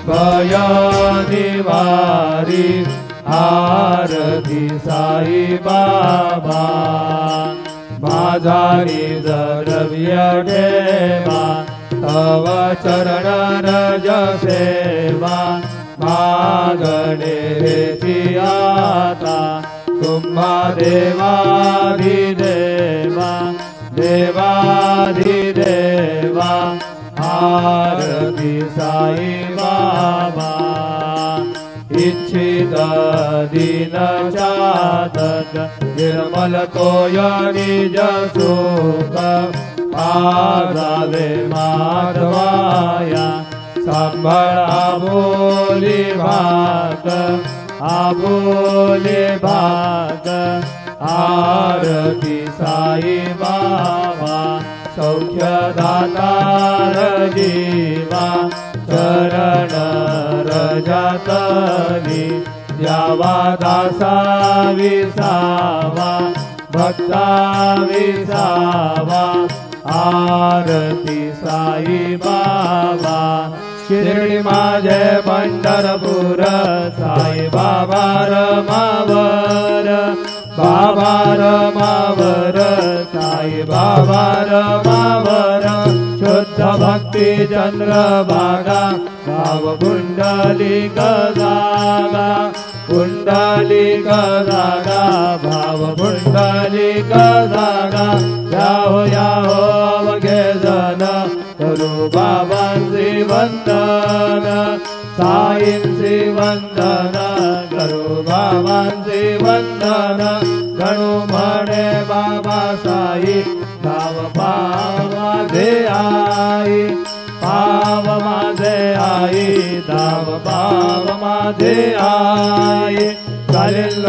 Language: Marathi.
भय निवारी आरती साई बाबा माझा निज द्रव्य ठेवा तव चरण रज सेवा मागणे हेची आता तुम्हा देवाधिदेवा देवाधिदेवा आरती साई बाबा इच्छित दीन चातक निर्मल तोय निज सुख पाजावे माधवाया सांभाळ आबोली भाग आरती साई बाबा सौख्य दातार जीवा चरण रजातली द्यावा दासा विसावा भक्ता विसावा आरती साई बाबा शिर्डी माझे पंढरपूर साई बाबा रमावर बाबा रमावर साई बाबा रमावर शुद्ध भक्ती चंद्रभागा भाव पुंडलिक जागा पुंडलिक जागा भाव पुंडलिक जागा याहो याहो अवघे जन करू बाबांची वंदन साईंची वंदन करू बाबांची वंदन गणू म्हणे बाबा साई धाव पाव माझे आई पाव माझे आई धाव पाव माझे आई चालेल